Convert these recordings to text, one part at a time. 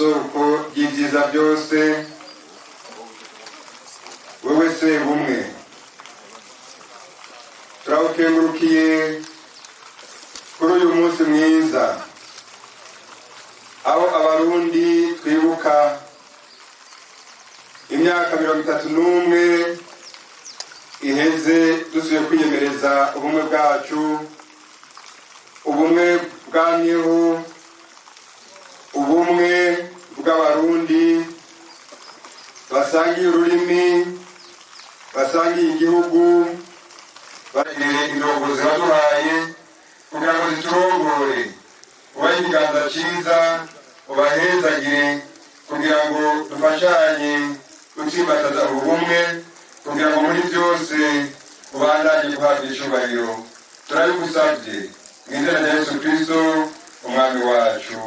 soko y'ibyiza byose, wowe se bumwe turawukengurukiye kuri uyu munsi mwiza, aho abarundi twibuka imyaka 31 iheze dusuye kwiyemereza ubumwe bwacu, ubumwe bwamyeho, ubumwe bw'abarundi basangiye ururimi, basangiye igihugu, bagire indongozi baduhaye kugira ngo ziturongore, ubahe ikiganza cyiza, ubahezagire kugira ngo dufashanye gutsimbataza ubumwe, kugira ngo muri byose ubandanye guhabwa icyubahiro. Turabigusabye mu izina rya Yesu Kristo umwami wacu.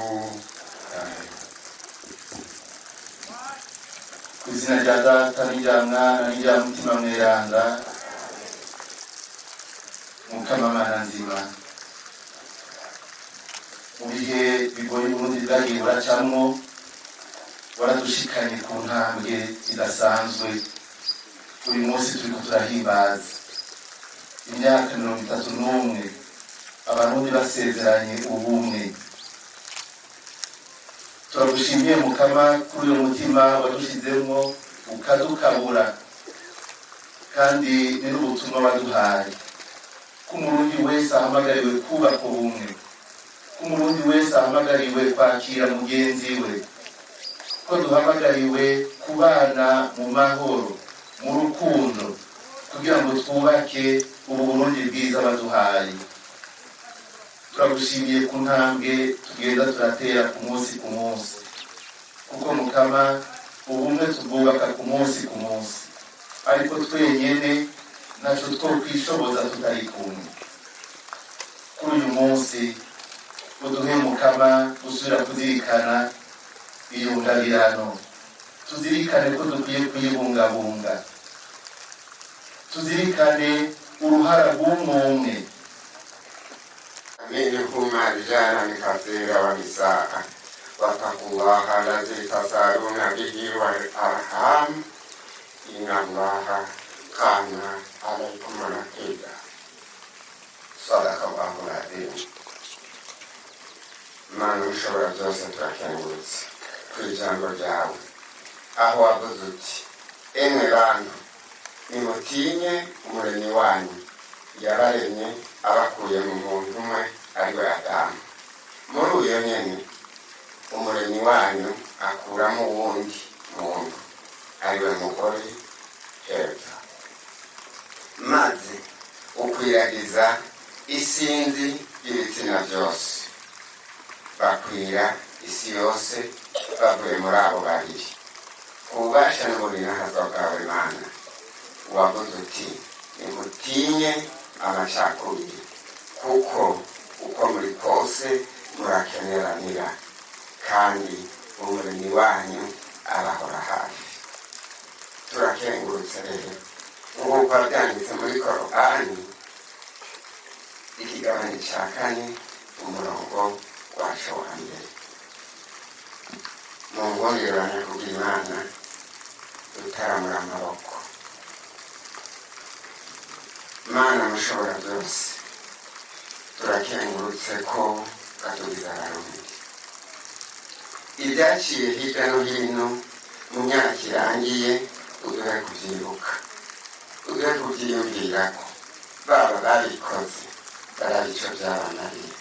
Ku izina rya Data n'irya Mwana n'irya Mutima Mweranda. Mukama Mana nzima, mu bihe bigoye Uburundi bwagiye buracamwo, waradushikanye ku ntambwe idasanzwe. Uyu munsi turiko turahimbaza imyaka 31 abarundi basezeranye ubumwe. Turagushimiye Mukama kuri uyu mutima wadushizemwo ukadukabura, kandi ni n'ubutumwa waduhaye ko umurundi wese ahamagariwe kubaka ubumwe, ko umurundi wese ahamagariwe kwakira mugenzi we, ko duhamagariwe kubana mu mahoro, mu rukundo, kugira ngo twubake ubu Burundi bwiza baduhaye. Turagushimiye ku ntambwe tugenda turatera ku munsi ku munsi, kuko Mukama ubumwe tubwubaka ku munsi ku munsi, ariko twenyene ntacyo twokwishoboza tutari kumwe. Kuri uyu munsi uduhe Mukama gusubira kuzirikana iyo ndabirano, tuzirikane ko dukwiye kuyibungabunga, tuzirikane uruhara rw'umwe. منهم رجالا كثيرا ونساء واتقوا الله الذي تساءلون به والأرحام إن الله كان عليكم رقيبا. صدق الله العظيم. Mana ushobora byose turakengurutse ku ijambo ryawe, aho wavuze uti emwe bantu nimutinye umuremyi wanyu, yabaremye abakuye mu muntu umwe ariwe Adamu. Muri uyo nyene umuremyi wanyu akuramo uwundi muntu ariwe mugore Eva, maze ukwiragiza isinzi y'ibitsina byose, bakwira isi yose bavuye muri abo babiri. Ububasha n'uburinahazwa bwawe Mana, wavuze uti nimutinye amacakubiri, kuko uko muri kose murakeneranira, kandi umuremyi wanyu arahora hafi. Turakengurutse rero nk'uko byanditse muri Korani ikigabane cya 4 umurongo wacu wa mbere. Mu ngongorane kubw'Imana dutaramura amaboko. Mana mushobora byose, turakengurutse ko katugize abarundi. Ibyaciye hirya no hino mu myaka irangiye uduhe kubyibuka, uduhe kubyiyumvirako, baba babikoze barabe icyo byabanariye,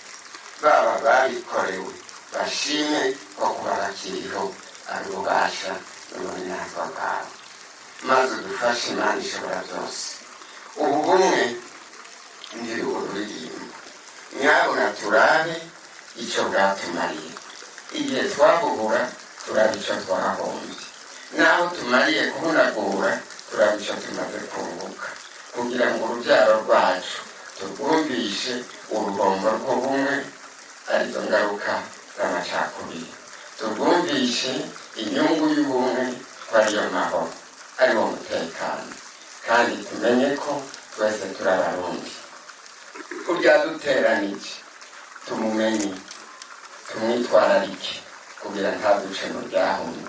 baba babikorewe bashime ko kuba bakiriho ari ububasha n'uburenganzira bwawe, maze udufashe Imana ishobora byose. Ubu bumwe ngiri ururirimbo, nyabuna turabe icyo bwatumariye. Igihe twabuhura turabe icyo twahombye, naho tumariye kubunagura turabe icyo tumaze kunguka, kugira ngo urubyaro rwacu turwumvishe uruhombo rw'ubumwe, arizo ngaruka z'amacakubiri, turwumvishe inyungu y'ubumwe ko ariyo mahoro, ariwo mutekano, kandi tumenye ko twese turi abarundi. Ku byaduteranije tumumenye, tumwitwararike, kugira ntaduce mu ryahumye,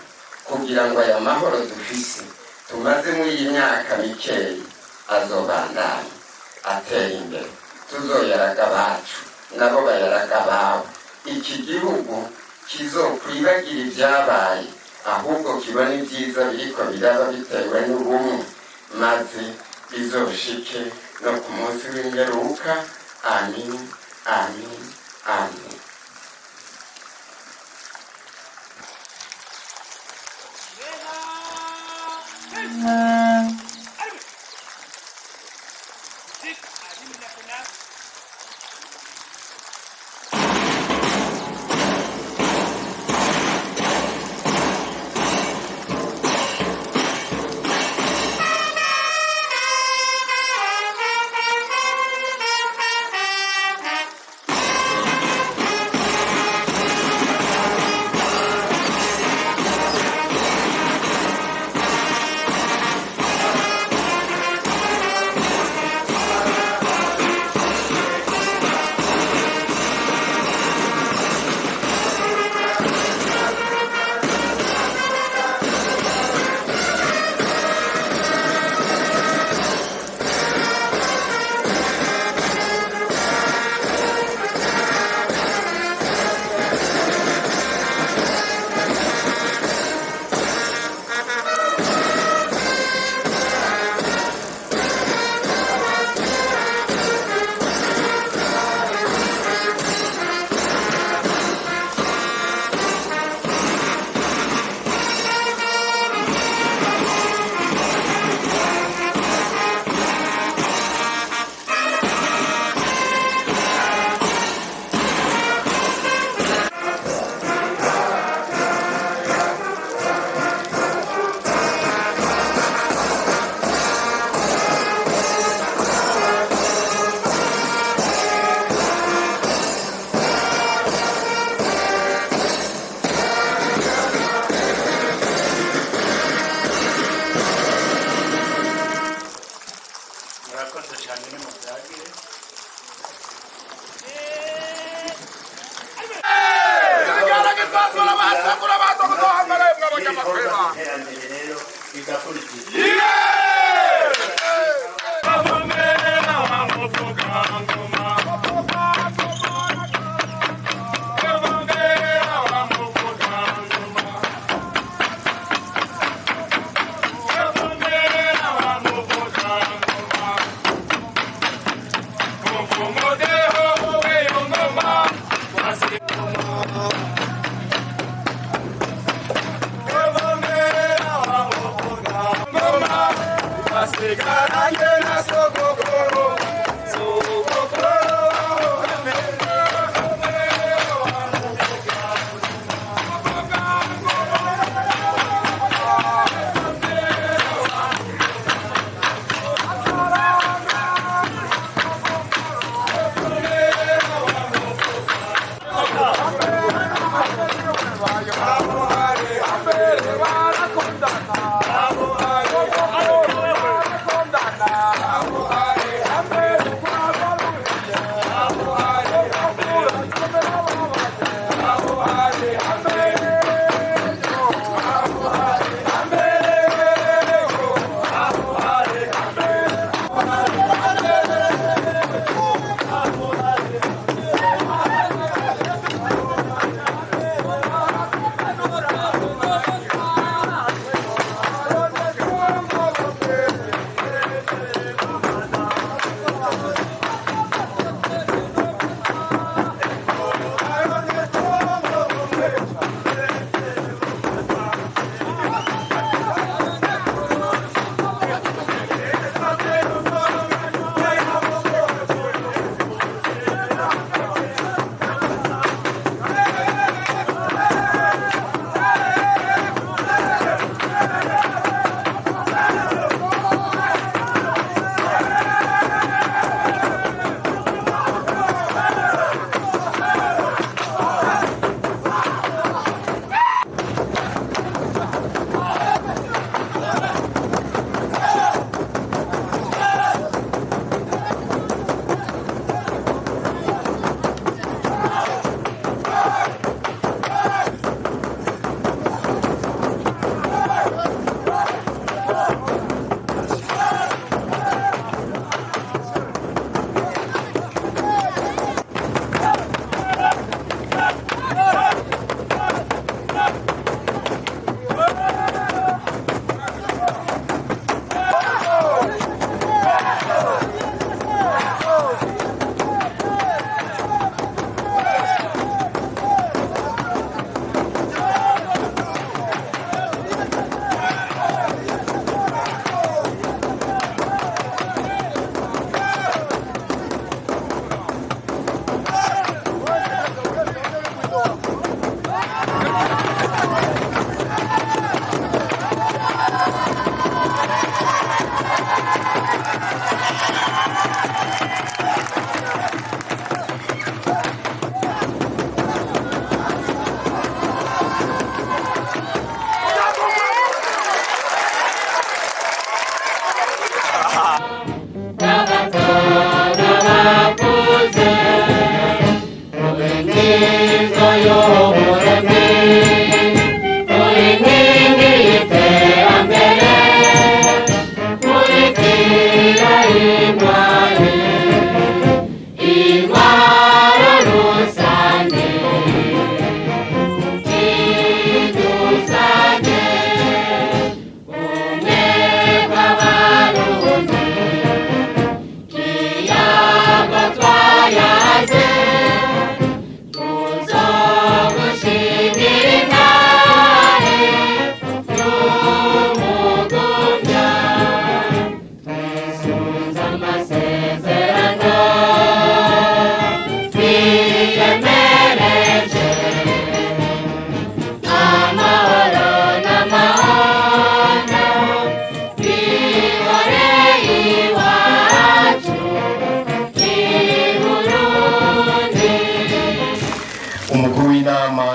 kugira ngo aya mahoro dufise tumaze muri iyi myaka mikeyi azobandanye atera imbere, tuzoyaraga abacu nabo bayaraga ababo, iki gihugu kizokwibagira ibyabaye ahubwo kibona ibyiza biriko biraba bitewe n'ubumwe, maze bizoshike no ku munsi w'imperuka. Amin, amin, amin.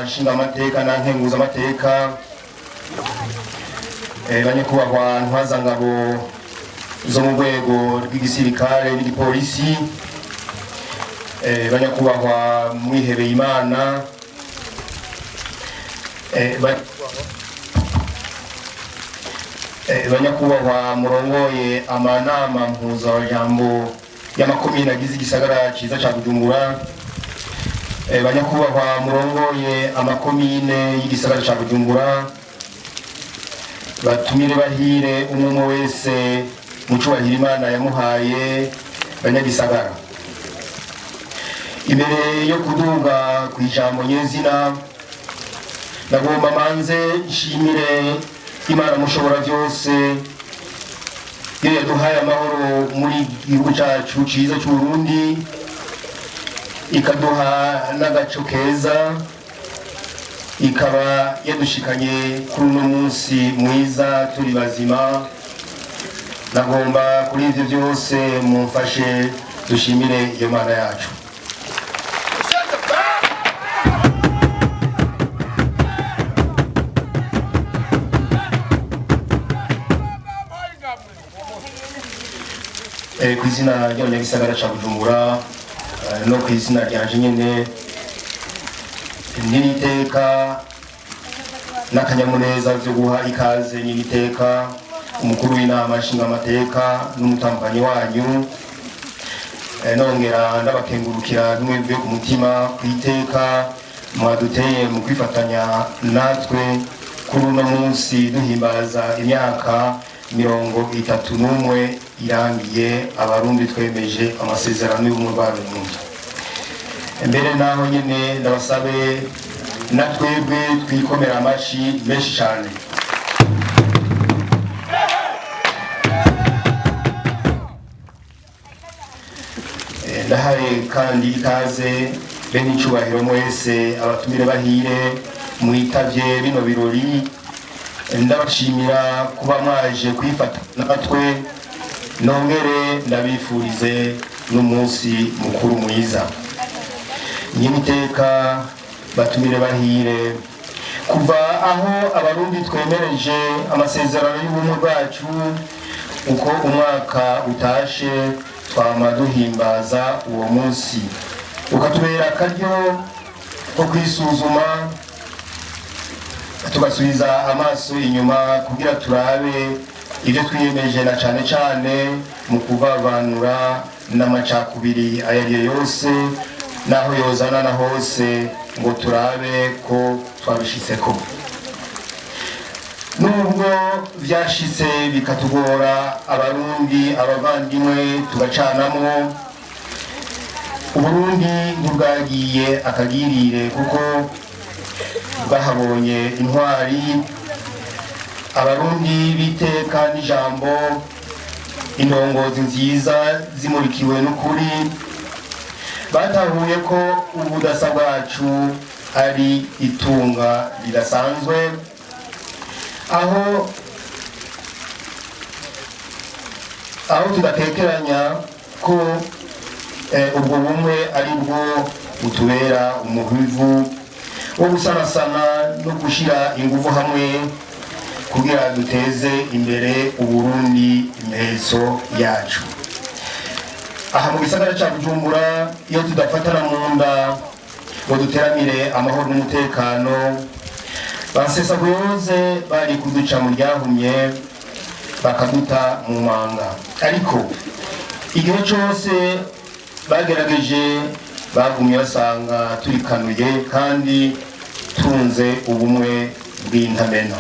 nshingamateka na nkenguzamateka banyakubahwa ntwazangabo zo mu rwego rw'igisirikare n'igipolisi, banyakubahwa mwihebeye Imana, banyakubahwa murongoye amanama mpuzajambo y'amakomine agize igisagara ciza ca Bujumbura, banyakubahwa murongoye amakomine y'igisagara ca Bujumbura, batumire bahire umwe wese mu cubahiro Imana yamuhaye, banyagisagara. Imbere yo kuduga kw'ijambo nyezina, nagomba manze nshimire Imana mushobora byose iyo yaduhaye amahoro muri igihugu cacu ciza c'u Burundi, ikaduha n'agaco keza, ikaba yadushikanye kuri uno munsi mwiza turi bazima. Nagomba kuri ivyo byose mumfashe dushimire iyo Mana yacu. Ku izina ry'abanyagisagara ca Bujumbura no ku izina ryanje nyene, n'iteka n'akanyamuneza vyo guha ikaze n'iteka umukuru w'inama nshingamateka n'umutambukanyi wanyu, nongera ndabakengurukira n'umwebwe ku mutima kw'iteka mwaduteye mu kwifatanya natwe kuri uno munsi duhimbaza imyaka 31 irangiye abarundi twemeje amasezerano y'ubumwe bw'abarundi. Mbere naho nyene ndabasabe natwebwe twikomera amashi menshi cyane. Ndahaye kandi ikaze bene icubahiro mwese abatumire bahire mwitavye bino birori, ndabashimira kuba mwaje kwifata natwe, nongere ndabifurize n'umunsi mukuru mwiza. Nyiniteka batumire bahire, kuva aho abarundi twemereje amasezerano y'ubumwe bwacu, uko umwaka utashe twama duhimbaza uwo munsi, ukatubera akaryo ko kwisuzuma, tugasubiza amaso inyuma kugira turabe ibyo twiyemeje, na cane cane mu kuvavanura n'amacakubiri ayariyo yose naho yozana na hose, ngo turabe ko twabishitseko. Nubwo vyashitse bikatugora abarundi abavandimwe tugacanamwo, Uburundi ntibwagiye akagirire kuko bahabonye intwari, abarundi biteka n'ijambo, indongozi nziza zimurikiwe n'ukuri, batahuye ko ubudasa bwacu ari itunga ridasanzwe, aho tudatekeranya ko ubwo bumwe ari bwo butubera umuhivu wo gusanasana no gushira ingufu hamwe kugira duteze imbere Uburundi impezo yacu. Aha mu gisagara ca Bujumbura iyo tudafatana mu nda ngo duteramire amahoro n'umutekano, basesabuyoze bari kuduca mu ryahumye bakaduta mu manga, ariko igihe cyose bagerageje bagumye basanga turikanuye kandi tunze ubumwe bw'intamena.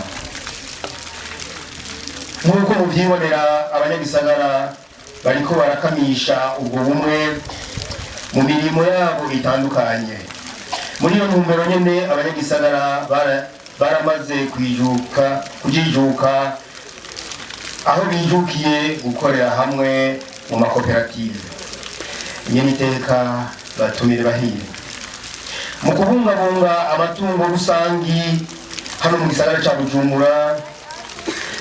Nk'uko mubyibonera, abanyagisagara bariko barakamisha ubwo bumwe mu mirimo yabo itandukanye. Muri iyo ntumbero nyene abanyagisagara baramaze kujijuka aho bijukiye gukorera hamwe mu makoperative. Nyene iteka batumire bahire mu kubungabunga amatungo rusangi hano mu gisagara ca Bujumbura.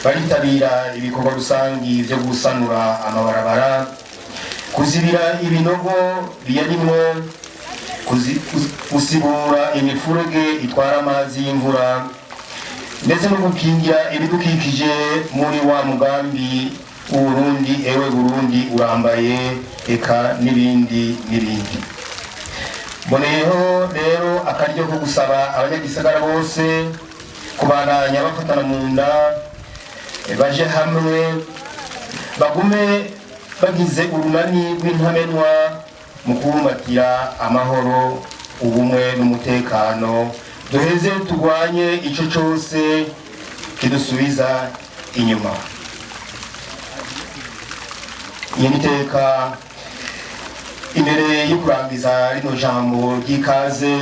Baritabira ibikorwa rusangi vyo gusanura amabarabara, kuzibira ibinogo biyarimwo, gusibura imifurege itwara amazi y'imvura, ndetse no gukingira ibidukikije muri wa mugambi w'Uburundi ewe Burundi urambaye, eka n'ibindi n'ibindi. Mboneyeho rero akaryo ko gusaba abanyagisagara bose kubandanya bafatana mu nda, baje hamwe bagume bagize urunani rw'intamenwa mu kubumbatira amahoro, ubumwe n'umutekano, duheze turwanye ico cose kidusubiza inyuma. Iyo niteka imbere yo kurangiza rino jambo ry'ikaze,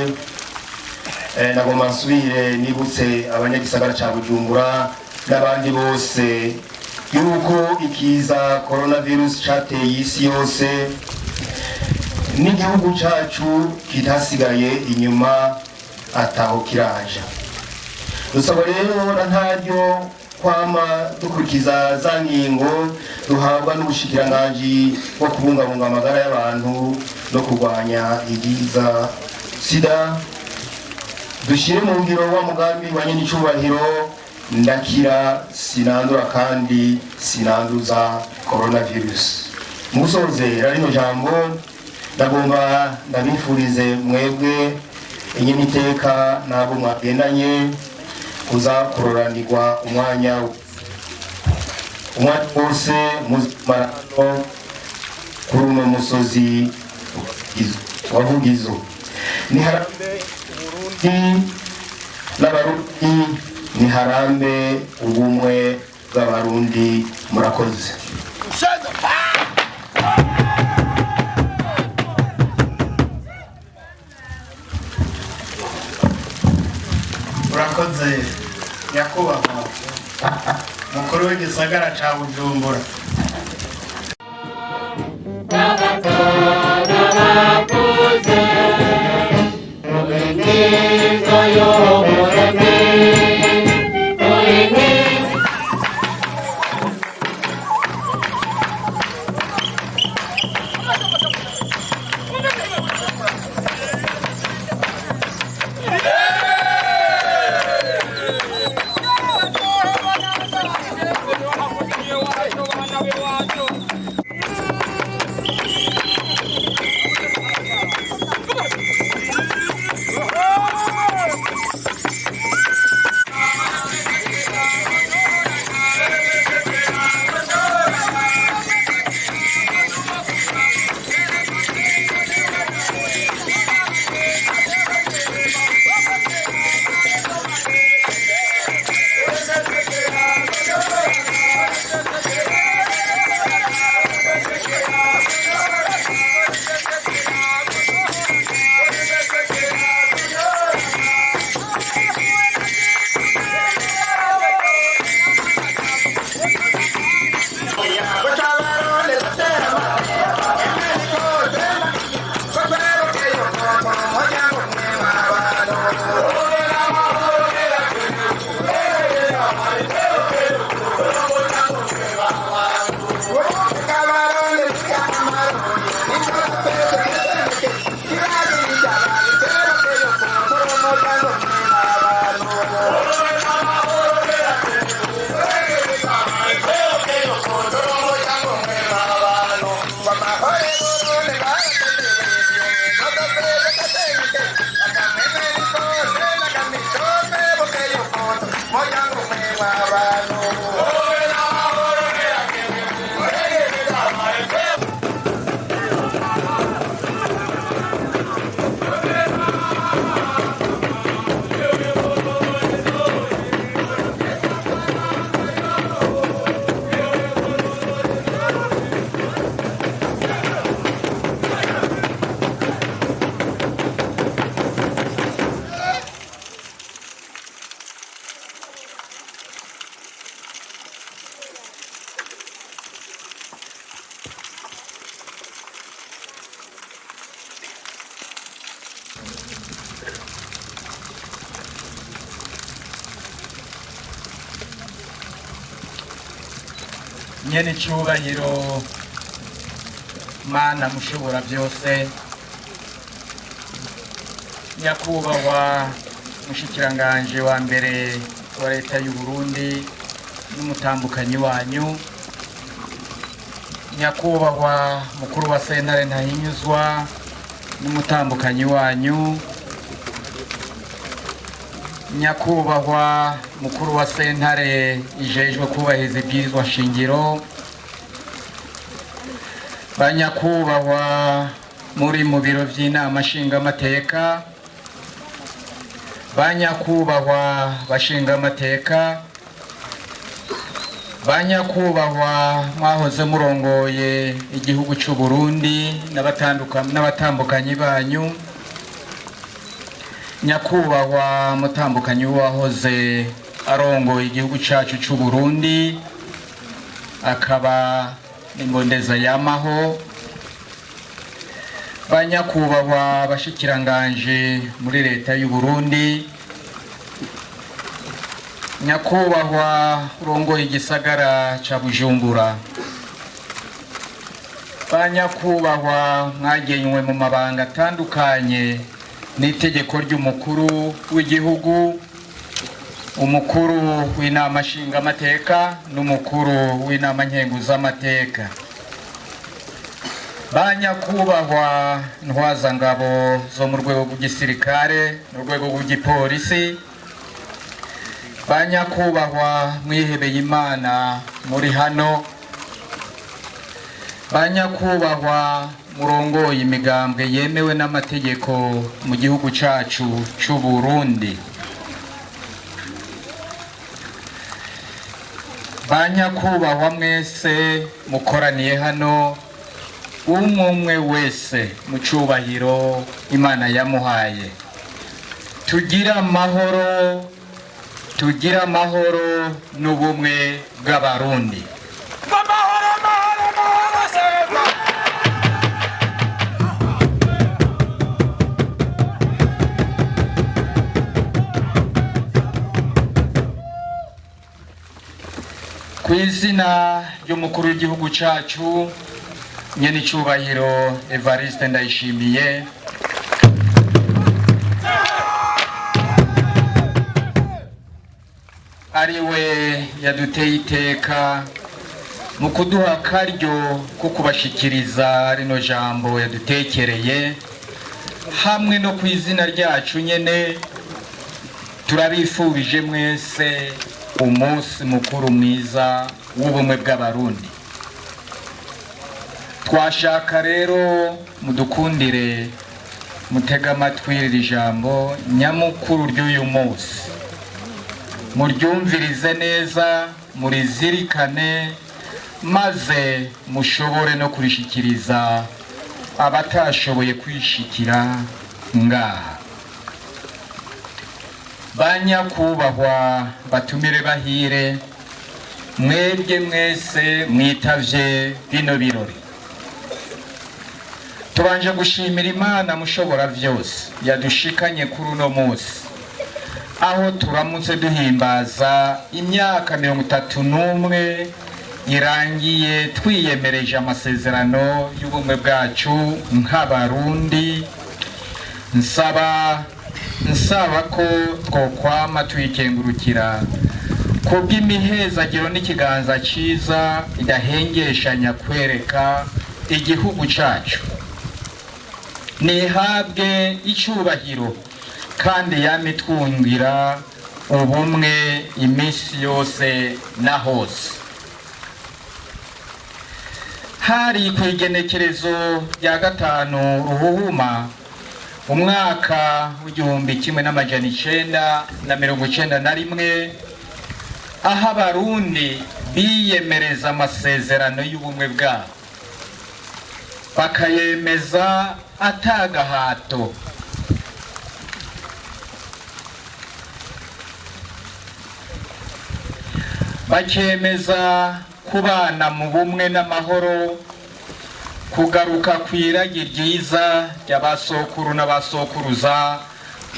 nagomba nsubire nibutse abanyagisagara ca Bujumbura n'abandi bose yuko ikiza coronavirus cateye isi yose, n'igihugu cacu kitasigaye inyuma ataho kiraja. Dusaba rero na ntaryo kwama dukurikiza za ngingo duhabwa n'ubushikiranganji bwo kubungabunga amagara y'abantu no kurwanya igiza sida. Dushire mu ngiro wa mugambi wa nyenicubahiro ndakira sinandura kandi sinanduza coronavirus. Mu gusozera rino jambo ndagomba ndabifurize mwebwe inyene iteka n'abo mwagendanye kuza kuroranirwa umwanya wose mumarano kuri uno musozi wa Vugizo. Niharambe Uburundi n'Abarundi, niharambe ubumwe bw'Abarundi. Murakoze. Murakoze nyakubahwa mukuru w'igisagara ca Bujumbura. nyene cyubahiro mana mushobora byose, nyakubahwa mushikiranganje wa mbere wa leta y'u Burundi n'umutambukanyi wanyu, nyakubahwa mukuru wa sentare Ntahinyuzwa n'umutambukanyi wanyu, nyakubahwa mukuru wa sentare ijejwe kubahiriza ibwirizwa shingiro, banyakubahwa muri mu biro by'inama nshingamateka, banyakubahwa bashingamateka, banyakubahwa mwahoze murongoye igihugu cy'u Burundi n'abatambukanyi banyu, nyakubahwa mutambukanyi wahoze arongoye igihugu cyacu cy'u Burundi akaba n'imbondeza yamaho, banyakubahwa bashikiranganje muri leta y'u Burundi, nyakubahwa urongoye igisagara ca Bujumbura, banyakubahwa mwagenywe mu mabanga atandukanye n'itegeko ry'umukuru w'igihugu, umukuru w'inama nshingamateka n'umukuru w'inama nkenguzamateka, banyakubahwa ntwazangabo zo mu rwego rw'igisirikare n'urwego rw'igipolisi, banyakubahwa mwihebeye Imana muri hano, banyakubahwa murongoye imigambwe yemewe n'amategeko mu gihugu cyacu cy'u Burundi, banyakubahwa mwese mukoraniye hano, umwe wese mu cyubahiro Imana yamuhaye, tugira amahoro n'ubumwe bw'abarundi. Ku izina ry'umukuru w'igihugu cyacu nyene icyubahiro Evariste Ndayishimiye, ariwe yaduteye iteka mu kuduha akaryo ko kubashikiriza rino jambo yadutekereye, hamwe no ku izina ryacu nyene turabifurije mwese umunsi mukuru mwiza w'ubumwe bw'abarundi. Twashaka rero mudukundire mutega amatwi iri jambo nyamukuru ry'uyu munsi, muryumvirize neza, murizirikane, maze mushobore no kurishikiriza abatashoboye kwishikira ngaha. Banyakubahwa batumire bahire, mwebwe mwese mwitavye bino birori, tubanje gushimira Imana mushobora vyose yadushikanye kuri uno munsi, aho turamutse duhimbaza imyaka 31 irangiye twiyemereje amasezerano y'ubumwe bwacu nk'abarundi. Nsaba ko twokwama twikengurukira kubw'imihezagiro n'ikiganza ciza idahengeshanya kwereka igihugu cacu, nihabwe icubahiro kandi yamitwungira ubumwe iminsi yose na hose. Hari ku igenekerezo rya 5 Ruhuhuma umwaka w'1991 aho abarundi biyemereza amasezerano y'ubumwe bwabo bakayemeza atagahato. Bakemeza kubana mu bumwe n'amahoro, kugaruka kw'iragi ryiza ry'abasokuru n'abasokuruza.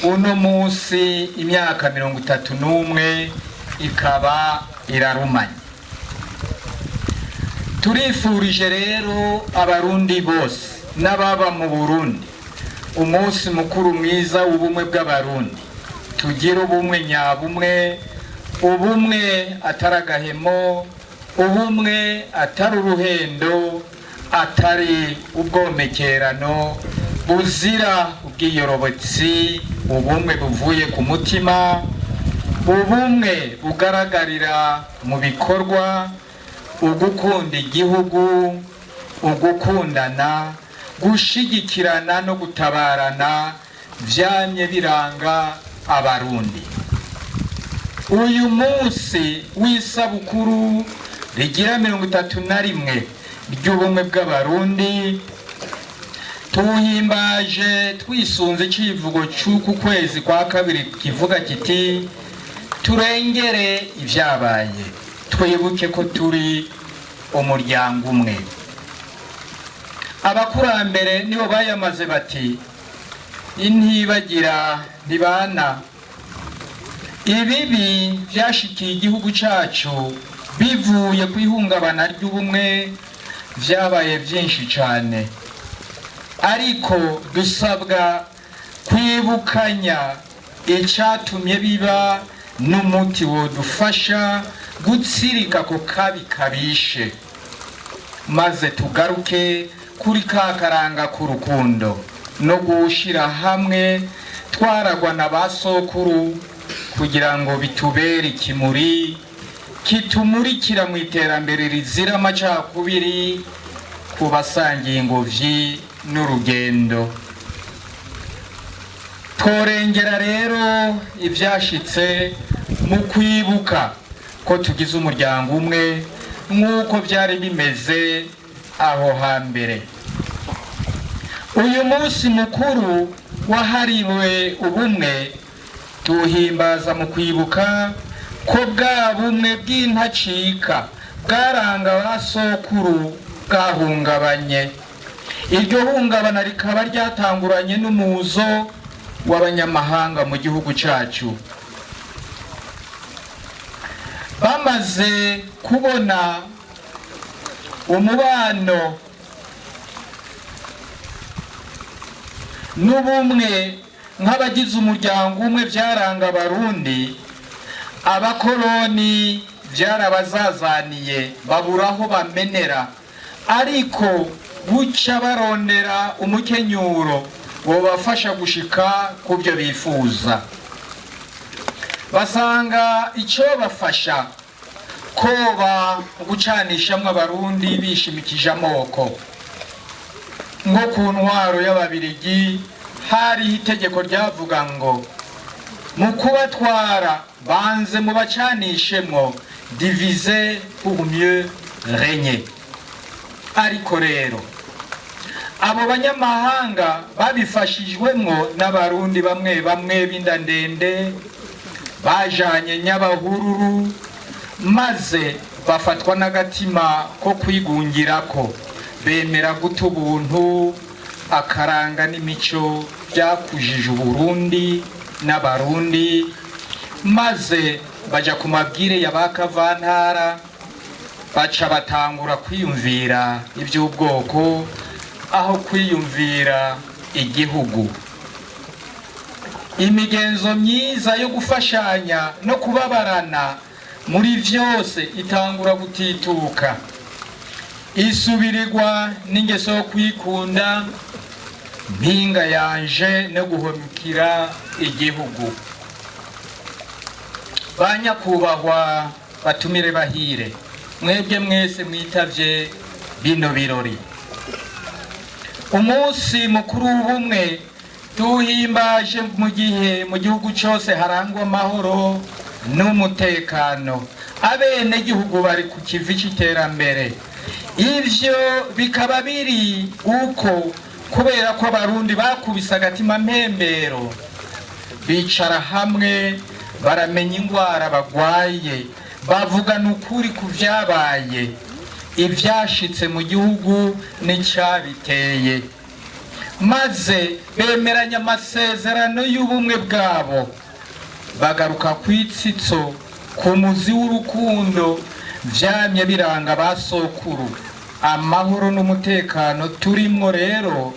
Uno munsi imyaka 31 ikaba irarumanye. Turifurije rero abarundi bose n'ababa mu Burundi umunsi mukuru mwiza w'ubumwe bw'abarundi. Tugire ubumwe nyabumwe, ubumwe ataragahemo, ubumwe atari uruhendo, atari ubwomekerano, buzira ubwiyorobotsi, ubumwe buvuye ku mutima, ubumwe bugaragarira mu bikorwa, ugukunda igihugu, ugukundana, gushigikirana no gutabarana vyamye biranga abarundi. Uyu munsi w'isabukuru rigira 31 ry'ubumwe bw'abarundi tuhimbaje twisunze icivugo c'uku kwezi kwa kabiri kivuga kiti turengere ivyabaye, twibuke ko turi umuryango umwe. Abakurambere nibo bayamaze bati intibagira ntibana. Ibibi vyashikiye igihugu cacu bivuye kwihungabana ry'ubumwe vyabaye vyinshi cane, ariko dusabwa kwibukanya icatumye biba n'umuti wodufasha gutsirika ko kabi kabishe, maze tugaruke kuri ka karanga k'urukundo no gushira hamwe twaragwa na basokuru kugira ngo bitubere ikimuri kitumurikira mu iterambere rizira amacakubiri ku basangiye ingobyi n'urugendo. Tworengera rero ivyashitse mu kwibuka ko tugize umuryango umwe nk'uko byari bimeze aho hambere. Uyu munsi mukuru wahariwe ubumwe tuhimbaza mu kwibuka ko bwa bumwe bw'intacika bwaranga basokuru bwahungabanye. Iryo hungabana rikaba ryatanguranye n'umuzo w'abanyamahanga mu gihugu cacu. Bamaze kubona umubano n'ubumwe nk'abagize umuryango umwe vyaranga abarundi, abakoloni vyarabazazaniye baburaho bamenera, ariko buca barondera umukenyuro wobafasha gushika kubyo bifuza. Basanga ico bafasha koba gucanishamwe abarundi bishimikije amoko. Nko ku ntwaro y'ababirigi hari itegeko ryavuga ngo mu kubatwara banze mu bacanishemwo, diviser pour mieux régner. Ariko rero abo banyamahanga babifashijwemwo n'abarundi bamwe bamwe b'indandende bajanye nyabahururu, maze bafatwa n'agatima ko kwigungirako, bemera guta ubuntu, akaranga n'imico byakujije Uburundi n'abarundi, maze baja ku mabwire ya bakavantara, baca batangura kwiyumvira iby'ubwoko aho kwiyumvira igihugu. Imigenzo myiza yo gufashanya no kubabarana muri vyose itangura gutituka, isubirirwa n'ingeso yo kwikunda, mpinga yanje no guhomukira igihugu. banyakubahwa batumire bahire, mwebwe mwese mwitavye bino birori. Umunsi mukuru w'ubumwe tuhimbaje mu gihe mu gihugu cyose harangwa amahoro n'umutekano, abene gihugu bari ku kivi cy'iterambere. Ivyo bikaba biri uko kubera ko abarundi bakubise agatima mpembero, bicara hamwe baramenya ingwara bagwaye, bavugana ukuri ku vyabaye, ivyashitse mu gihugu n'icyabiteye, maze bemeranya amasezerano y'ubumwe bwabo, bagaruka kwitsitso ku muzi w'urukundo vyamye biranga basokuru. Amahoro n'umutekano turimwo rero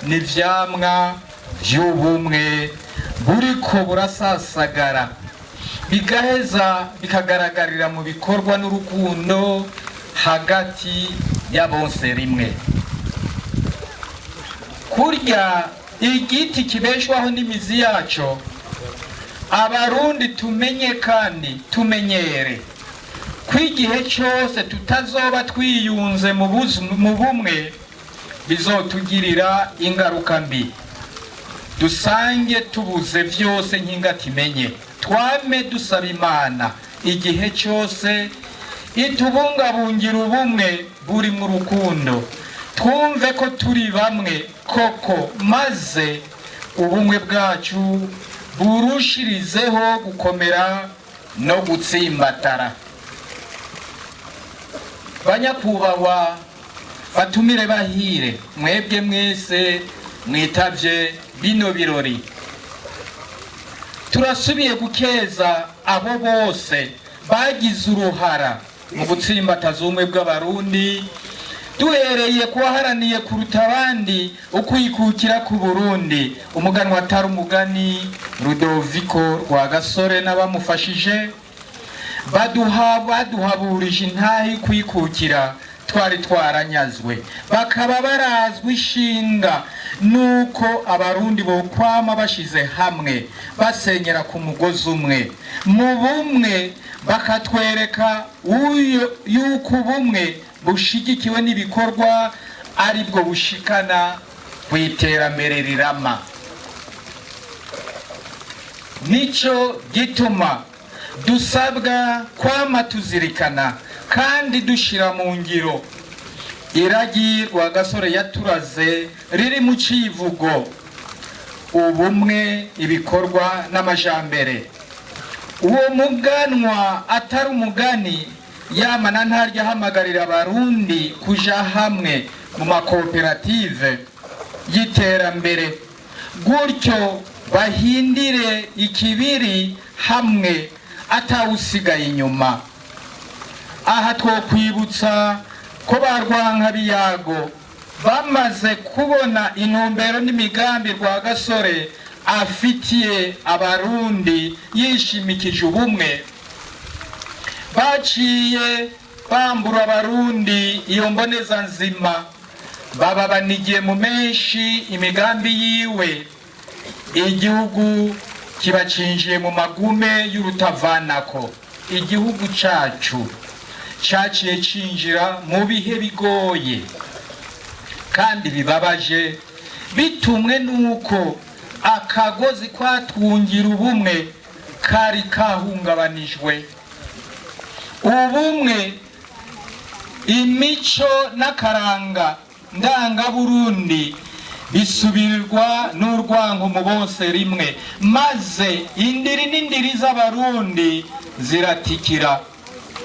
ni vyamwa vy'ubumwe buriko burasasagara, bigaheza bikagaragarira mu bikorwa n'urukundo hagati ya bose rimwe. Kurya igiti kibeshwaho n'imizi yaco, abarundi tumenye kandi tumenyere ko igihe cyose tutazoba twiyunze mu bumwe bizotugirira ingaruka mbi, dusange tubuze vyose nk'ingati imenye. Twame dusaba Imana igihe cyose itubungabungira ubumwe buri mu rukundo, twumve ko turi bamwe koko, maze ubumwe bwacu burushirizeho gukomera no gutsimbatara. Banyakubahwa batumire bahire, mwebwe mwese mwitavye bino birori, turasubiye gukeza abo bose bagize uruhara mu gutsimbataza ubumwe bw'abarundi, duhereye kuwaharaniye kuruta abandi ukwikukira ku Burundi, umuganwa atari umugani Rudoviko Rwagasore n'abamufashije, baduhaburije intahe kwikukira twari twaranyazwe, bakaba barazwi ishinga nuko abarundi bokwama bashize hamwe basenyera ku mugozi umwe. Mu bumwe bakatwereka yuko ubumwe bushigikiwe n'ibikorwa aribwo bushikana ku iterambere rirama. Nico gituma dusabwa kwama tuzirikana kandi dushira mu ngiro iragi Rwagasore yaturaze riri mu civugo ubumwe, ibikorwa n'amajambere. Uwo muganwa atari umugani, yamana ntarya hamagarira abarundi kuja hamwe mu makoperative y'iterambere, gutyo bahindire ikibiri hamwe atawusigaye inyuma. Aha twokwibutsa ko barwanka biyago bamaze kubona intumbero n'imigambi Rwagasore afitiye abarundi yishimikije ubumwe, baciye bambura abarundi iyo mboneza nzima, baba banigiye mu menshi imigambi yiwe, igihugu kibacinjiye mu magume y'urutavanako. Igihugu cacu caciye cinjira mu bihe bigoye kandi bibabaje, bitumwe nuko akagozi kwatwungira ubumwe kari kahungabanijwe. Ubumwe, imico n'akaranga ndanga Burundi bisubirirwa n'urwango mu bose rimwe, maze indiri n'indiri z'abarundi ziratikira,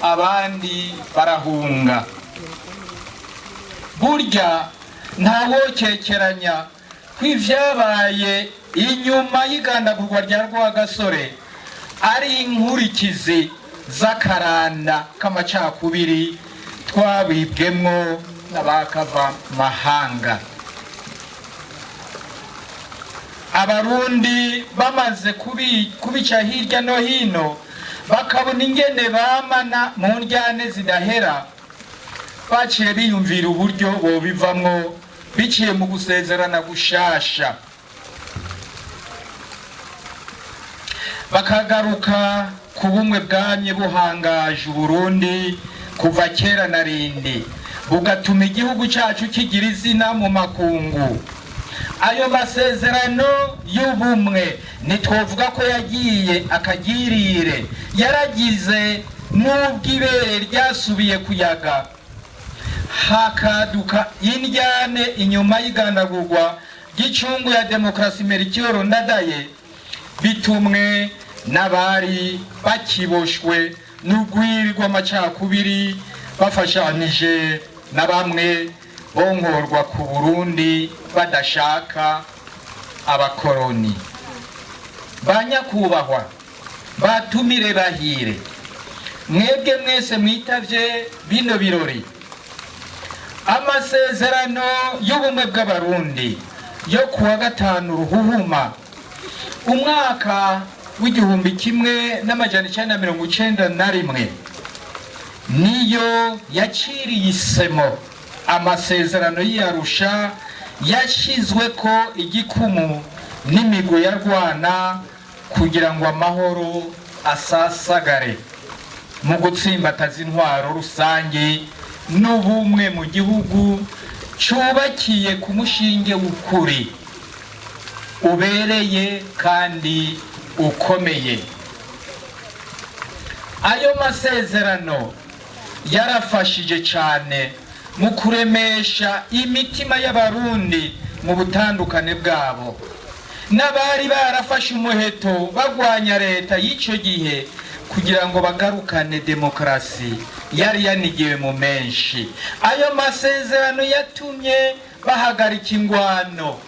abandi barahunga. Burya ntawokekeranya ko ivyabaye inyuma y'igandagurwa rya Rwagasore ari inkurikizi z'akaranda k'amacakubiri twabibwemwo n'abakava mahanga. Abarundi bamaze kubica hirya no hino, bakabona ingene bamana mu ndyane zidahera, baciye biyumvira uburyo bobivamwo biciye mu gusezerana gushasha, bakagaruka ku bumwe bwamye buhangaje Uburundi kuva kera na rindi, bugatuma igihugu cyacu kigira izina mu makungu. Ayo masezerano y'ubumwe ntitwovuga ko yagiye akagirire, yaragize n'ubwo ibere ryasubiye kuyaga, hakaduka indyane inyuma y'igandagurwa ry'icungu ya demokarasi Melchior Ndadaye, bitumwe n'abari bakiboshwe n'urwiri rw'amacakubiri bafashanije na bamwe bonkorwa ku Burundi badashaka abakoroni. Banyakubahwa, batumire bahire, mwebwe mwese mwitavye bino birori, amasezerano y'ubumwe bw'abarundi yo kuwa 5 Ruhuhuma umwaka w'1991 niyo yaciriye isemo amasezerano y'Arusha yashizwe ko igikumu n'imigwi yarwana kugira ngo amahoro asasagare mu gutsimbataza intwaro rusange n'ubumwe mu gihugu cubakiye ku mushinge w'ukuri ubereye kandi ukomeye. Ayo masezerano yarafashije cyane mu kuremesha imitima y'abarundi mu butandukane bwabo, n'abari barafashe umuheto bagwanya leta y'icyo gihe kugira ngo bagarukane demokarasi yari yanigiwe mu menshi. Ayo masezerano yatumye bahagarika ingwano,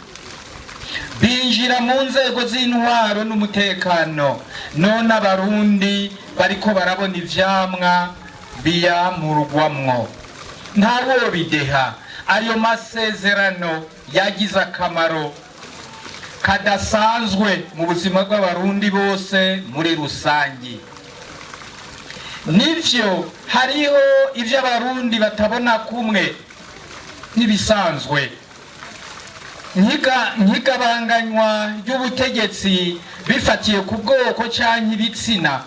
binjira mu nzego z'intwaro n'umutekano, none abarundi bariko barabona ivyamwa biyamurwamwo. Ntawo bideha, ayo masezerano yagize akamaro kadasanzwe mu buzima bw'abarundi bose muri rusangi. Nivyo hariho ivyo abarundi batabona kumwe n'ibisanzwe, nk'igabanganywa ry'ubutegetsi bifatiye ku bwoko canke ibitsina.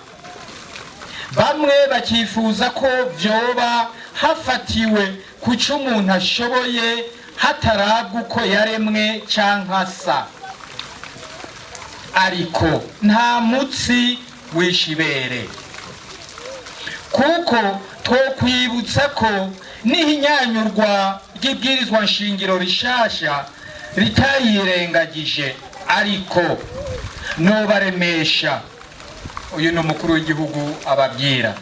Bamwe bakifuza ko vyoba hafatiwe kuco umuntu ashoboye hatarabwa uko yaremwe canke asa. Ariko nta mutsi w'ishibere, kuko twokwibutsa ko n'ihinyanyurwa ry'ibwirizwa nshingiro rishasha ritayirengagije. Ariko nobaremesha, uyu ni umukuru w'igihugu ababwira,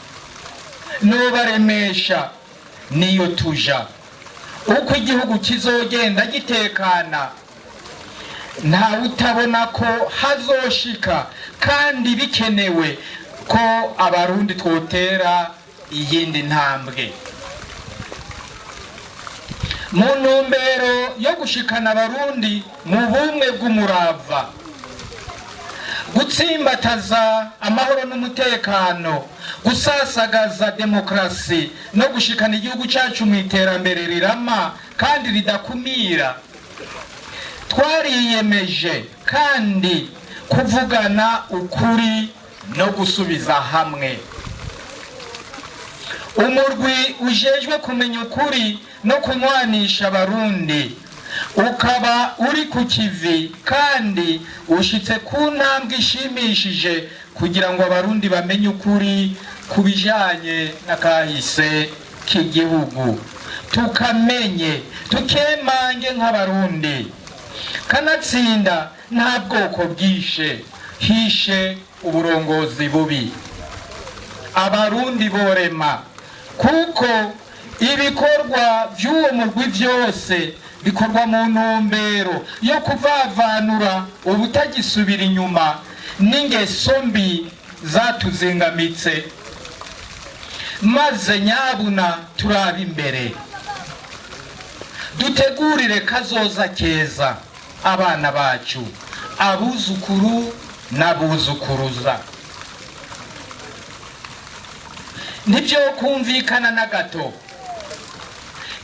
nobaremesha niyo tuja, uko igihugu kizogenda gitekana nta utabona ko hazoshika kandi bikenewe ko abarundi twotera iyindi ntambwe mu ntumbero yo gushikana abarundi mu bumwe bw'umurava, gutsimbataza amahoro n'umutekano, gusasagaza demokarasi no gushikana igihugu cyacu mu iterambere rirama kandi ridakumira. Twariyemeje kandi kuvugana ukuri no gusubiza hamwe. Umurwi ujejwe kumenya ukuri no kunywanisha abarundi ukaba uri ku kivi kandi ushitse ku ntambwe ishimishije kugira ngo abarundi bamenye ukuri kubijanye n'akahise k'igihugu, tukamenye tukemange nk'abarundi. Kanatsinda nta bwoko bwishe, hishe uburongozi bubi. Abarundi borema kuko ibikorwa by'uwo murwi byose bikorwa mu ntumbero yo kuvavanura ubutagisubira inyuma n'ingeso mbi zatuzingamitse, maze nyabuna turaba imbere dutegurire kazoza keza abana bacu, abuzukuru n'abuzukuruza. Nibyo kumvikana na gato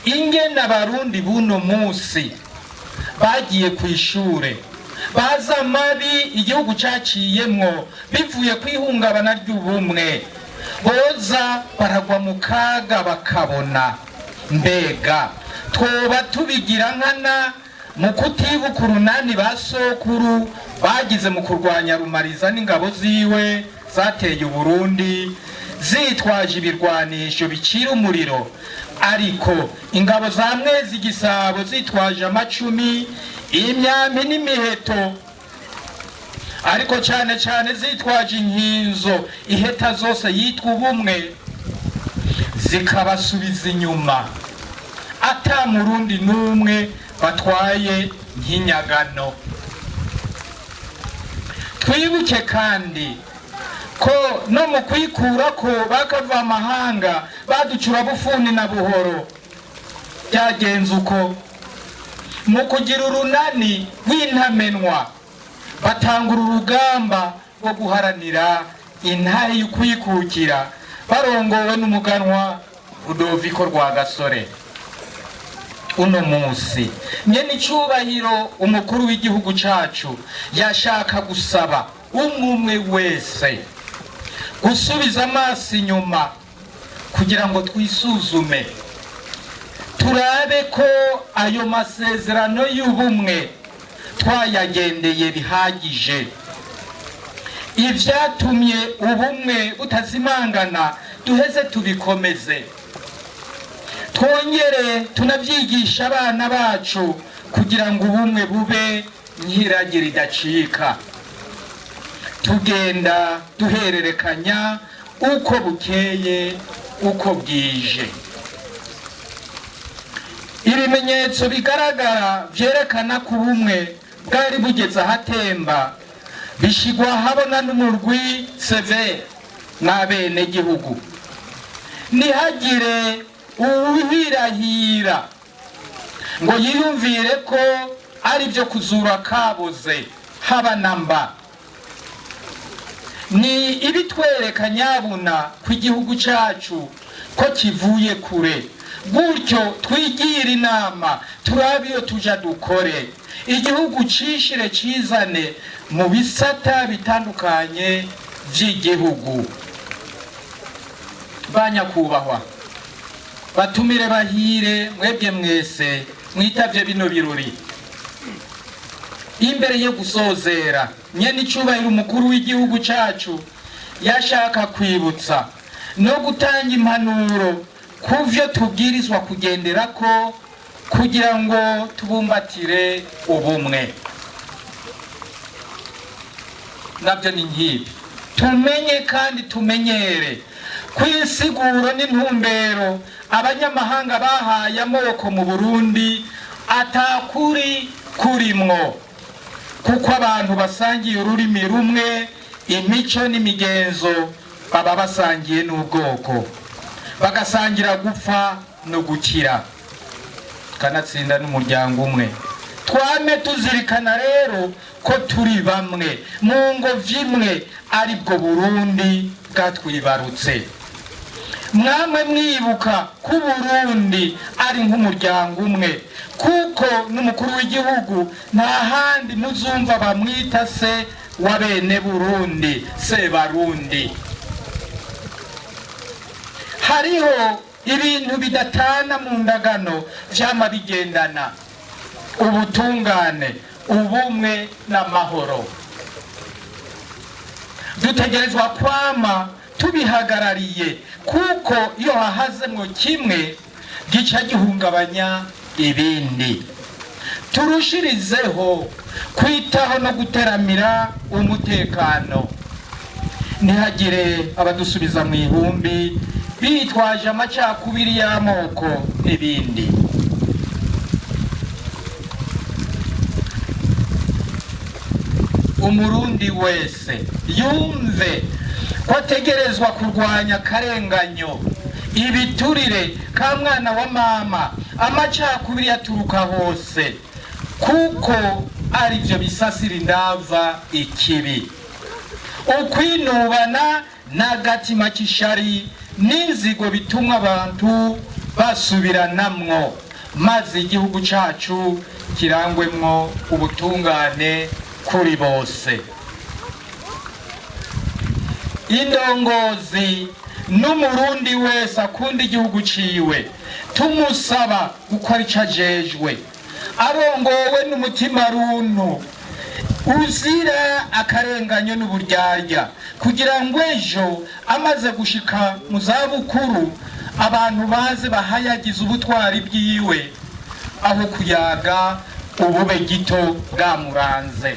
ingene abarundi buno musi bagiye ku ishure baza amabi igihugu caciyemwo bivuye kwihungabana ry'ubumwe boza baragwa mu kaga bakabona mbega twoba tubigira nkana mu kutibuka urunani ba sokuru bagize mu kurwanya Rumariza n'ingabo ziwe zateye Uburundi zitwaje ibirwanisho bicira umuriro, ariko ingabo za Mwezi Gisabo zitwaje amacumi, imyambi n'imiheto, ariko cyane cyane zitwaje inkinzo iheta zose yitwa ubumwe, zikabasubiza inyuma ata murundi n'umwe batwaye nk'inyagano. Twibuke kandi ko no mu kwikura ko bakava amahanga baducura bufuni na buhoro byagenze uko. Mu kugira urunani rw'intamenwa batangura urugamba rwo guharanira intahe y'ukwikukira barongowe n'umuganwa Rudoviko Rwagasore. Uno munsi nyene icubahiro umukuru w'igihugu cacu yashaka gusaba umwe wese gusubiza amaso inyuma kugira ngo twisuzume turabe ko ayo masezerano y'ubumwe twayagendeye bihagije, ivyatumye ubumwe butazimangana duheze tubikomeze, twongere tunavyigisha abana bacu kugira ngo ubumwe bube nk'iragi ridacika, tugenda duhererekanya uko bukeye uko bwije. Ibimenyetso bigaragara vyerekana ko ubumwe bwari bugeze ahatemba bishigwa habona n'umurwi severe n'abene gihugu. Nihagire uwihirahira ngo yiyumvire ko ari byo kuzura kaboze haba namba. Ni ibitwereka nyabuna ku igihugu cacu ko kivuye kure, gutyo twigira inama turabe iyo tuja dukore igihugu cishire cizane mu bisata bitandukanye vy'igihugu. Banyakubahwa, batumire bahire mwebwe mwese mwitavye bino birori. Imbere yo gusozera nyene icubahiro umukuru w'igihugu cacu yashaka kwibutsa no gutanga impanuro kuvyo tubwirizwa kugenderako kugira ngo tubumbatire ubumwe. Navyo ni nkibi, tumenye kandi tumenyere kwisiguro n'intumbero abanyamahanga bahaye amoko mu Burundi atakuri kurimwo, kuko abantu basangiye ururimi rumwe, imico n'imigenzo, baba basangiye n'ubwoko, bagasangira gupfa no gukira, kanatsinda n'umuryango umwe. Twame tuzirikana rero ko turi bamwe mu ngobyi imwe, aribwo Burundi bwatwibarutse. Mwamwe mwibuka ko Burundi ari nk'umuryango umwe, kuko n'umukuru w'igihugu nta handi muzumva bamwita se wa bene Burundi, se Barundi. Hariho ibintu bidatana mu ndagano vyama bigendana: ubutungane, ubumwe n'amahoro. Dutegerezwa kwama tubihagarariye, kuko iyo hahazemwo kimwe gica gihungabanya ibindi. Turushirizeho kwitaho no guteramira umutekano, ntihagire abadusubiza mu ihumbi bitwaje amacakubiri y'amoko n'ibindi. Umurundi wese yumve ko ategerezwa kurwanya akarenganyo, ibiturire ka mwana wa mama, amacakubiri yaturuka hose, kuko ari byo bisasira indava ikibi. Ukwinubana n'agatima k'ishari n'inzigo bitumwa abantu basubiranamwo, maze igihugu cacu kirangwemwo ubutungane kuri bose. Indongozi n'umurundi wese akunda igihugu ciwe tumusaba gukora ico ajejwe, arongowe n'umutima runtu uzira akarenganyo n'uburyarya, kugira ngo ejo amaze gushika mu zabukuru abantu baze bahayagize ubutwari bwiwe aho kuyaga ubube gito bwamuranze.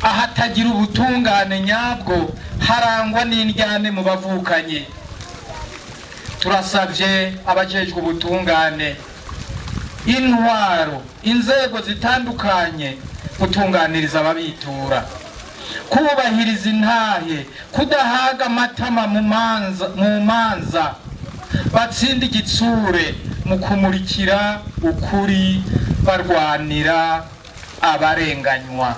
Ahatagira ubutungane nyabwo harangwa n'indyane mu bavukanye. Turasavye abajejwe ubutungane, intwaro, inzego zitandukanye gutunganiriza ababitura, kubahiriza intahe, kudahaga amatama mu manza, batsinda igitsure mu kumurikira ukuri, barwanira abarenganywa.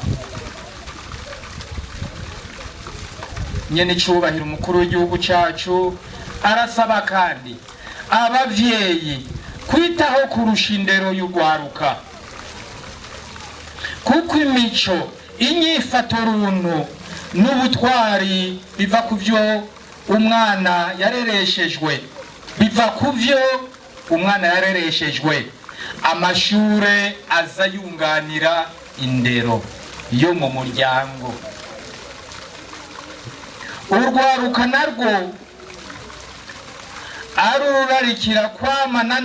Nyene icubahiro umukuru w'igihugu cacu arasaba kandi abavyeyi kwitaho kurusha indero y'ugwaruka, kuko imico, inyifato runtu n'ubutwari biva kuvyo umwana yarereshejwe, amashure aza yunganira indero yo mu muryango. Urwaruka narwo arurarikira kwamana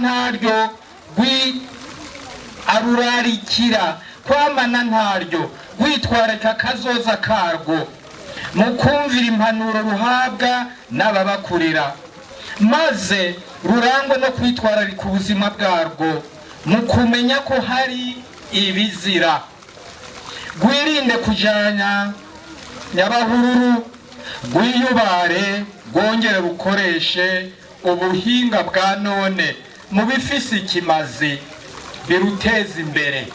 ntaryo gwitwarika kazoza karwo mu kumvira impanuro ruhabwa n'ababakurira, maze rurangwa no kwitwararika ubuzima bwarwo mu kumenya ko hari ibizira. Gwirinde kujanya nyabahururu, gwiyubare, rwongere rukoreshe ubuhinga bwa none mu bifise ikimazi biruteza imbere.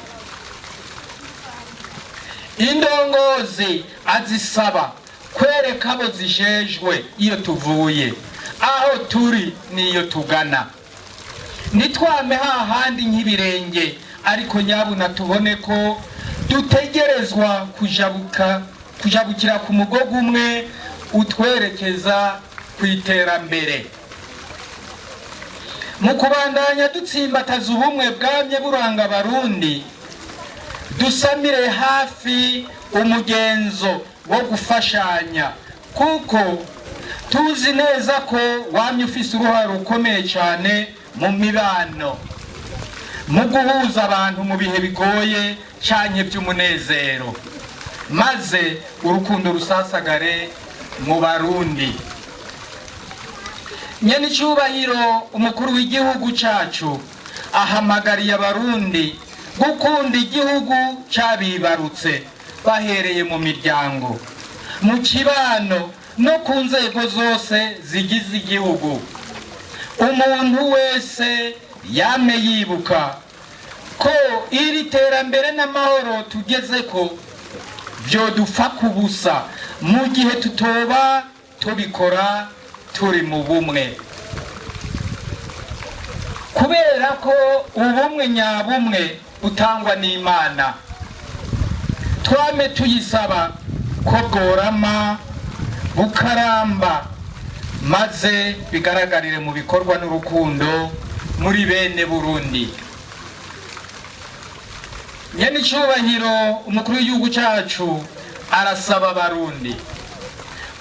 Indongozi azisaba kwereka abo zijejwe iyo tuvuye, aho turi niyo tugana. Nitwame hahandi nk'ibirenge, ariko nyabuna tubone ko dutegerezwa kujabukira ku mugogo umwe utwerekeza kw'iterambere. Mu kubandanya dutsimbataza ubumwe bwamye buranga abarundi, dusamire hafi umugenzo wo gufashanya, kuko tuzi neza ko wamye ufise uruhare rukomeye cyane mu mibano, mu guhuza abantu mu bihe bigoye canke by'umunezero, maze urukundo rusasagare mu Barundi. Nyene icubahiro umukuru w'igihugu cacu ahamagariye Abarundi gukunda igihugu cabibarutse, bahereye mu miryango, mu kibano no ku nzego zose zigize igihugu. Umuntu wese yame yibuka ko iri terambere n'amahoro tugezeko vyodupfa kubusa mu gihe tutoba tubikora turi mu bumwe, kubera ko ubumwe nyabumwe butangwa n'Imana. Twame tuyisaba ko bworama bukaramba, maze bigaragarire mu bikorwa n'urukundo muri bene Burundi. Nyene icubahiro umukuru w'igihugu cacu arasaba Abarundi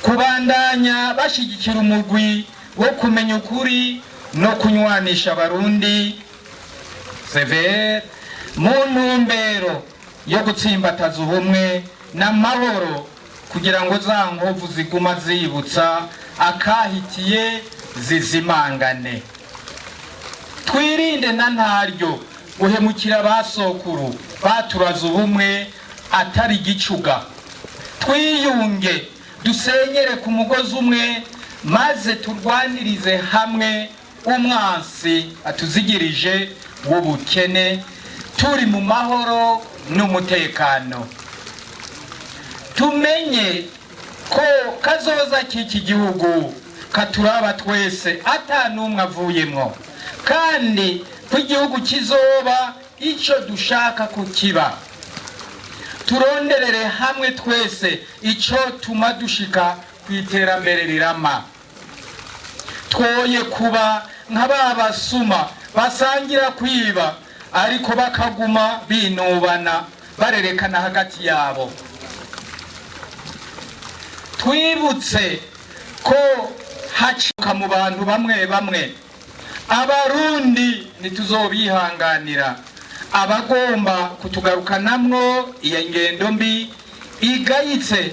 kubandanya bashigikira umugwi wo kumenya ukuri no kunywanisha Abarundi severe mu ntumbero yo gutsimbataza ubumwe n'amahoro, kugira ngo za nkovu ziguma zibutsa akahitiye zizimangane. Twirinde na ntaryo guhemukira basokuru baturaza ubumwe atari gicuga. Twiyunge dusenyere ku mugozi umwe, maze turwanirize hamwe umwansi atuzigirije w'ubukene, turi mu mahoro n'umutekano. Tumenye ko kazoza k'iki gihugu katuraba twese atanumwe avuyemwo, kandi ko igihugu kizoba ico dushaka kukiba. turonderere hamwe twese ico tuma dushika kwiterambere rirama. Twoye kuba nk'ababasuma basangira kwiba ariko bakaguma binubana barerekana hagati yabo. Twibutse ko hacuka mu bantu bamwe bamwe abarundi ntituzobihanganira abagomba kutugarukanamwo iyo ngendo mbi igayitse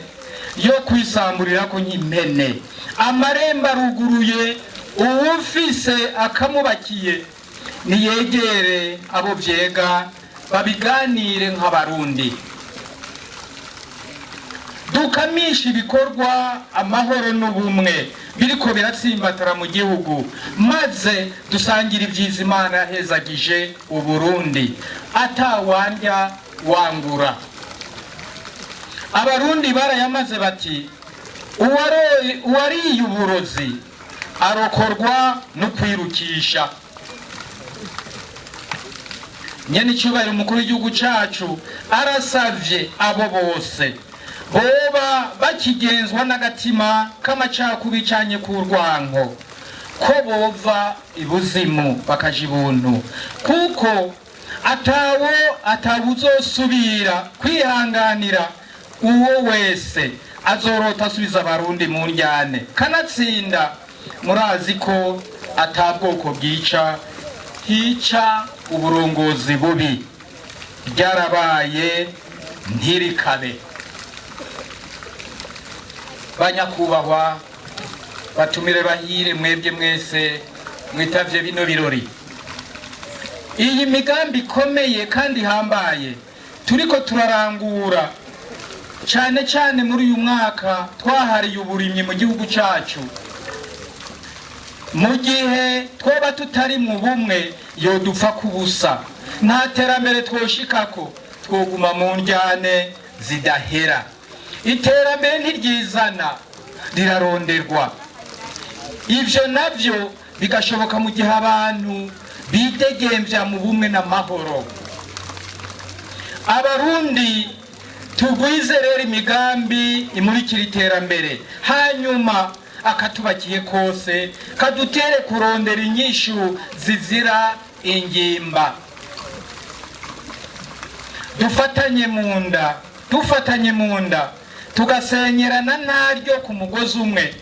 yo kwisamburira ko nk'impene. Amarembo aruguruye, uwufise akamubakiye niyegere abo vyega babiganire nk'abarundi. Dukamisha ibikorwa amahoro n'ubumwe biriko biratsimbatara mu gihugu, maze dusangira ivyiza Imana yahezagije Uburundi atawandya wangura. Abarundi barayamaze bati uwariye uburozi arokorwa no kwirukisha. Nyene icubahiro umukuru w'igihugu cacu arasavye abo bose boba bakigenzwa n'agatima k'amacakubiri canye k'urwanko ko bova ibuzimu bakaja ibuntu, kuko atawuzosubira kwihanganira uwo wese azorota asubiza abarundi mu njyane. Kanatsinda murazi ko atabwoko bwica hica uburongozi bubi, ryarabaye ntirikabe. Banyakubahwa batumire bahire mwebwe mwese mwitavye bino birori. Iyi migambi ikomeye kandi hambaye turiko turarangura cyane cyane muri uyu mwaka twahariye uburimyi mu gihugu cyacu. Mu gihe twoba tutari mu bumwe yodupfa kubusa, nta terambere twoshikako, twoguma mu njyane zidahera. Iterambere ntiryizana, riraronderwa. Ivyo navyo bigashoboka mu gihe abantu bidegemvya mu bumwe n'amahoro. Abarundi tugwize rero imigambi imurikira iterambere, hanyuma akatubakiye kose kadutere kurondera inyishu zizira ingimba. Dufatanye mu nda tugasenyerana naryo ku mugozi umwe,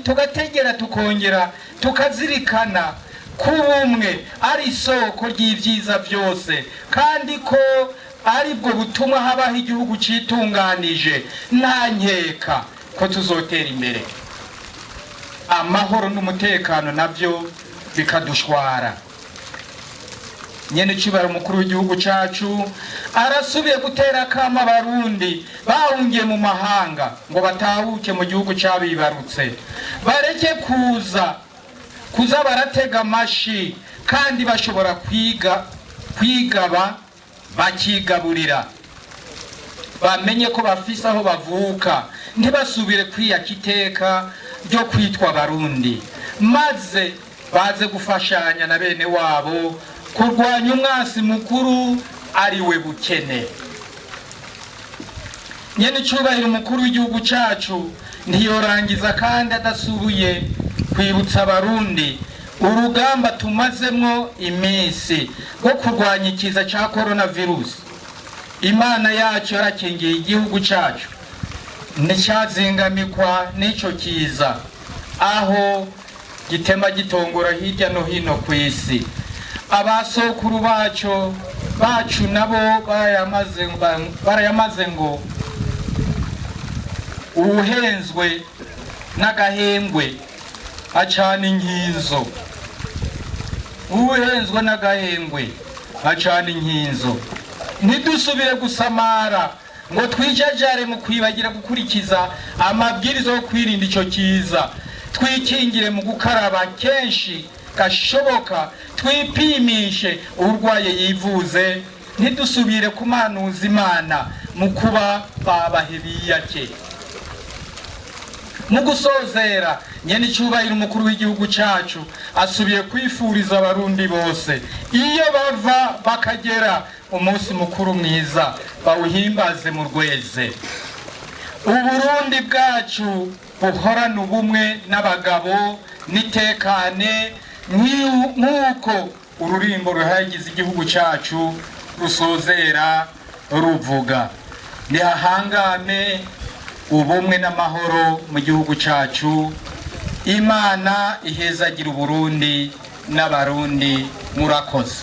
tugategera tukongera tukazirikana ko ubumwe ari isoko ry'ivyiza byose, kandi ko ari bwo butumwa habaho igihugu citunganije. Nta nkeka ko tuzotera imbere, amahoro n'umutekano navyo bikadushwara. Nyene icubahiro umukuru w'igihugu cacu arasubiye gutera kama abarundi bahungiye mu mahanga ngo batahuke mu gihugu cabibarutse, bareke kuza baratega amashi, kandi bashobora kwigaba bakigaburira. Bamenye ko bafise aho bavuka, ntibasubire kwiyaka iteka ryo kwitwa Barundi, maze baze gufashanya na bene wabo kurwanya umwasi mukuru ariwe bukene. Nyene icubahiro umukuru w'igihugu cacu ntiyorangiza kandi adasubiye kwibutsa abarundi urugamba tumazemwo iminsi rwo kurwanya ikiza ca coronavirus. Imana yacu yarakingiye igihugu cacu nticazingamikwa n'ico kiza, aho gitema gitongora hirya no hino kw'isi. Abasokuru bacu nabo barayamaze ngo uwuhenzwe n'agahengwe acana inkinzo. Uwuhenzwe n'agahengwe acana inkinzo. Ntidusubire gusamara ngo twijajare mu kwibagira gukurikiza amabwiriza yo kwirinda ico kiza. Twikingire mu gukaraba kenshi gashoboka, twipimishe urwaye yivuze, ntidusubire kumanuza Imana mu kuba babahebiyake. Mu gusozera, nyene icubahiro umukuru w'igihugu cacu asubiye kwifuriza abarundi bose iyo bava bakagera umunsi mukuru mwiza bawuhimbaze mu rweze. Uburundi bwacu buhorana ubumwe n'abagabo nitekane nk'uko ururimbo ruhagize igihugu cyacu rusozera ruvuga. Nihahangame ubumwe n'amahoro mu gihugu cyacu. Imana ihezagira Uburundi n'abarundi. Murakoze.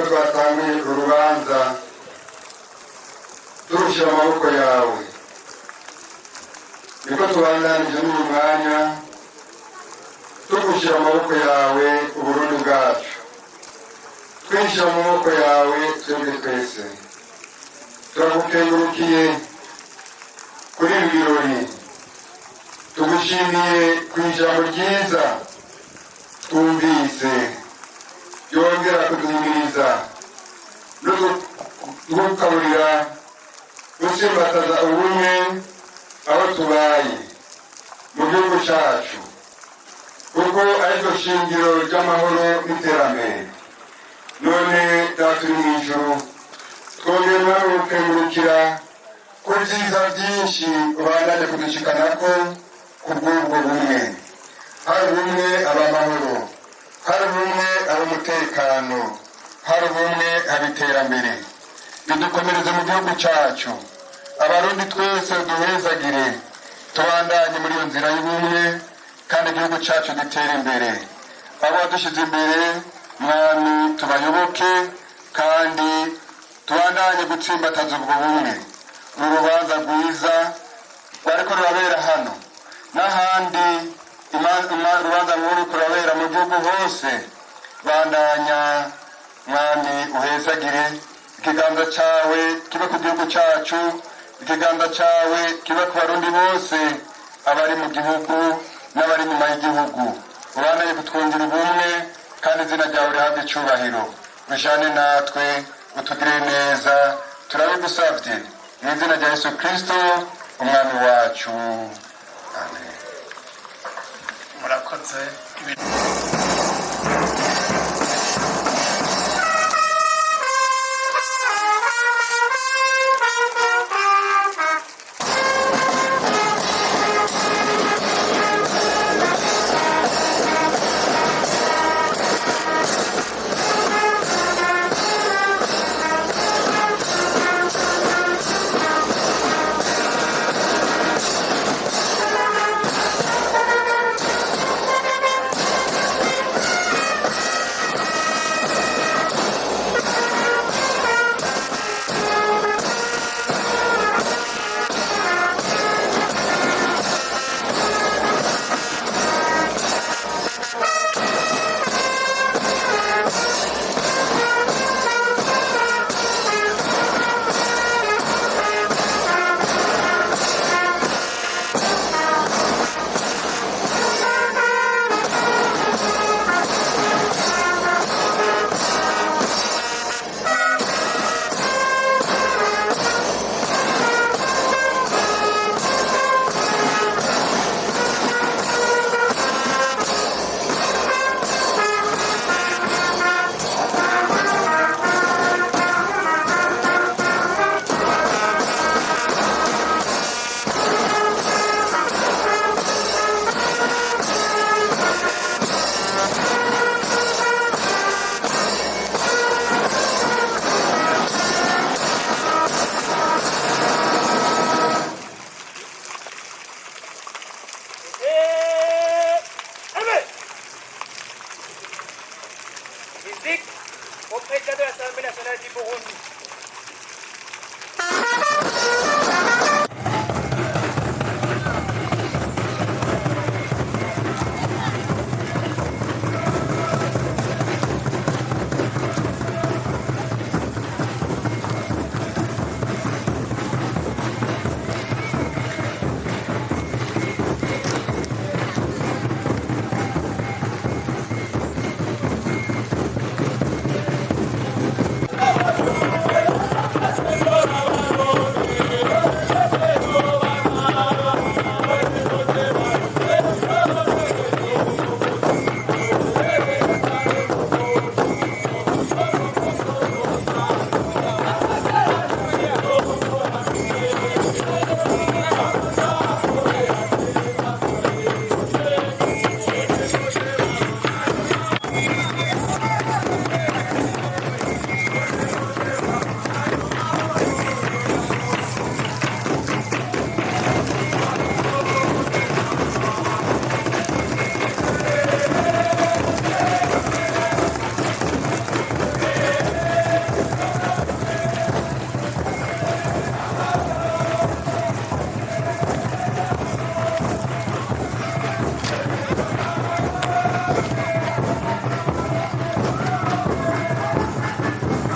twatanguye urubanza turushyira amaboko yawe, niko tubandanije n'uyu mwanya tugushyira amaboko yawe Uburundi bwacu, twishyira mu maboko yawe twebwe twese. Turagukengurukiye kuri ibi birori, tugushimiye ku ijambo ryiza twumvise yongera kuduhimiriza no gukaburira gusimbataza ubumwe aho tubaye mu gihugu cyacu, kuko ariryo shingiro ry'amahoro n'iterambere. None daturi mu ijuru, twongerwa no gukengurukira ku byiza byinshi ubandanye kudushikanako ku bw'ubwo bumwe. Hari ubumwe ab'amahoro, hari ubumwe ab'umutekano, hari ubumwe ab'iterambere. Bidukomereze mu gihugu cyacu, abarundi twese duhezagire, tubandanye muri iyo nzira y'ubumwe, kandi igihugu cyacu gitere imbere. Abo wadushyize imbere mwami tubayoboke, kandi tubandanye gutsimbataza ubwo bumwe. Urubanza rwiza rwariko rurabera hano n'ahandi, urubanza ruriko rurabera mu gihugu hose. Bandanya mwami uhezagire, ikiganza cyawe kibe ku gihugu cyacu, ikiganza cyawe kibe ku barundi bose, abari mu gihugu n'abari nyuma y'igihugu ubandanye kutwongera ubumwe kandi izina ryawe rihabwe icyubahiro ujane natwe utugire neza turabigusabye mu izina rya Yesu Kristo umwami wacu amen. murakoze. Musique au président de l'Assemblée nationale du Burundi.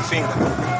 Finger.